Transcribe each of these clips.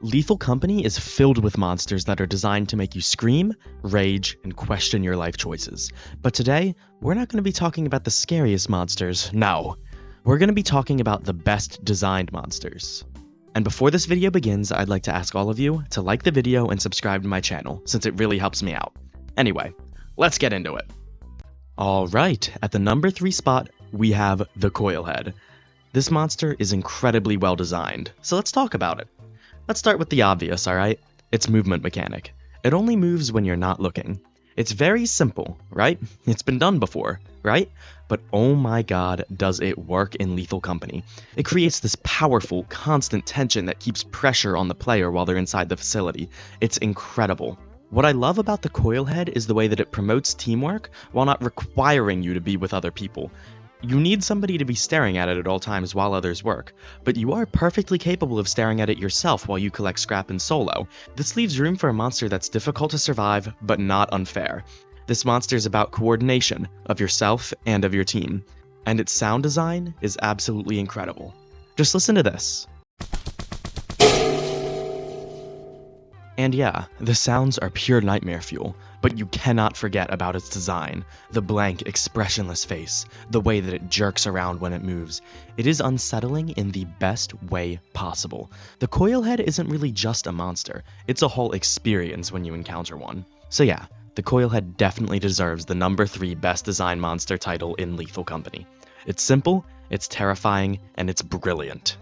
Lethal Company is filled with monsters that are designed to make you scream, rage, and question your life choices. But today, we're not going to be talking about the scariest monsters, no. We're going to be talking about the best designed monsters. And before this video begins, I'd like to ask all of you to like the video and subscribe to my channel, since it really helps me out. Anyway, let's get into it. Alright, at the number 3 spot, we have the Coilhead. This monster is incredibly well designed, so let's talk about it. Let's start with the obvious, alright? Its movement mechanic. It only moves when you're not looking. It's very simple, right? It's been done before, right? But oh my god, does it work in Lethal Company. It creates this powerful, constant tension that keeps pressure on the player while they're inside the facility. It's incredible. What I love about the Coilhead is the way that it promotes teamwork while not requiring you to be with other people. You need somebody to be staring at it at all times while others work, but you are perfectly capable of staring at it yourself while you collect scrap in solo. This leaves room for a monster that's difficult to survive, but not unfair. This monster is about coordination of yourself and of your team, and its sound design is absolutely incredible. Just listen to this. And yeah, the sounds are pure nightmare fuel, but you cannot forget about its design. The blank, expressionless face, the way that it jerks around when it moves. It is unsettling in the best way possible. The Coilhead isn't really just a monster, it's a whole experience when you encounter one. So yeah, the Coilhead definitely deserves the number 3 best designed monster title in Lethal Company. It's simple, it's terrifying, and it's brilliant.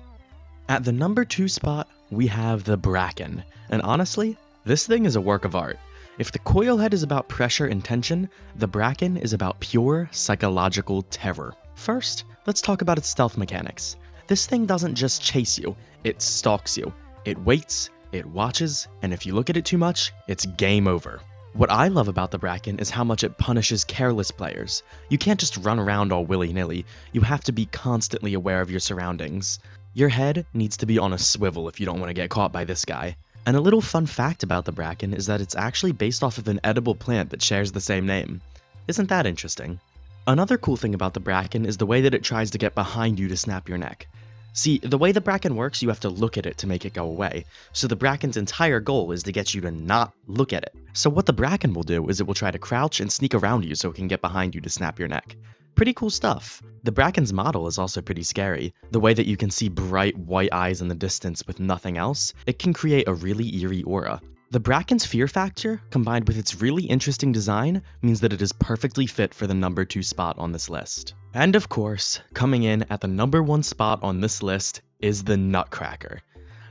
At the number 2 spot, we have the Bracken, and honestly, this thing is a work of art. If the Coilhead is about pressure and tension, the Bracken is about pure psychological terror. First, let's talk about its stealth mechanics. This thing doesn't just chase you, it stalks you. It waits, it watches, and if you look at it too much, it's game over. What I love about the Bracken is how much it punishes careless players. You can't just run around all willy-nilly, you have to be constantly aware of your surroundings. Your head needs to be on a swivel if you don't want to get caught by this guy. And a little fun fact about the Bracken is that it's actually based off of an edible plant that shares the same name. Isn't that interesting? Another cool thing about the Bracken is the way that it tries to get behind you to snap your neck. See, the way the Bracken works, you have to look at it to make it go away. So the Bracken's entire goal is to get you to not look at it. So what the Bracken will do is it will try to crouch and sneak around you so it can get behind you to snap your neck. Pretty cool stuff. The Bracken's model is also pretty scary. The way that you can see bright white eyes in the distance with nothing else, it can create a really eerie aura. The Bracken's fear factor, combined with its really interesting design, means that it is perfectly fit for the number 2 spot on this list. And of course, coming in at the number 1 spot on this list is the Nutcracker.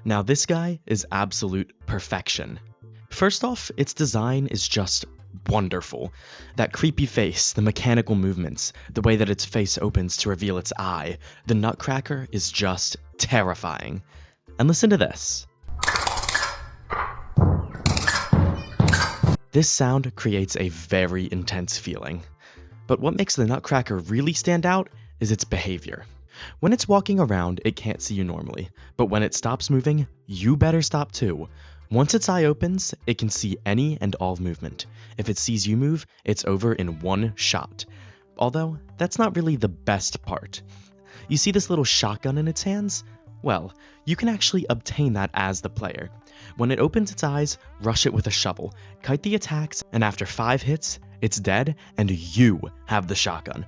Now this guy is absolute perfection. First off, its design is just wonderful. That creepy face, the mechanical movements, the way that its face opens to reveal its eye, the Nutcracker is just terrifying. And listen to this. This sound creates a very intense feeling. But what makes the Nutcracker really stand out is its behavior. When it's walking around, it can't see you normally, but when it stops moving, you better stop too. Once its eye opens, it can see any and all movement. If it sees you move, it's over in one shot. Although, that's not really the best part. You see this little shotgun in its hands? Well, you can actually obtain that as the player. When it opens its eyes, rush it with a shovel, kite the attacks, and after 5 hits, it's dead, and you have the shotgun.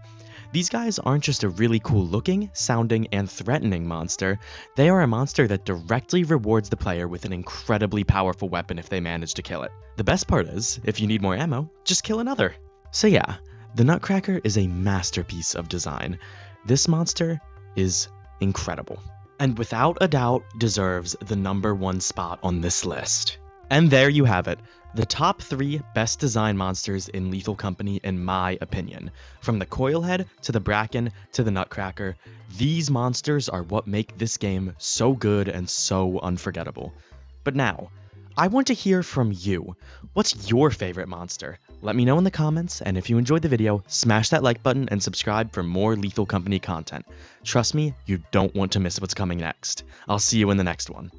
These guys aren't just a really cool looking, sounding, and threatening monster, they are a monster that directly rewards the player with an incredibly powerful weapon if they manage to kill it. The best part is, if you need more ammo, just kill another. So yeah, the Nutcracker is a masterpiece of design. This monster is incredible, and without a doubt deserves the number 1 spot on this list. And there you have it, the top 3 best designed monsters in Lethal Company in my opinion. From the Coilhead to the Bracken to the Nutcracker, these monsters are what make this game so good and so unforgettable. But now, I want to hear from you. What's your favorite monster? Let me know in the comments, and if you enjoyed the video, smash that like button and subscribe for more Lethal Company content. Trust me, you don't want to miss what's coming next. I'll see you in the next one.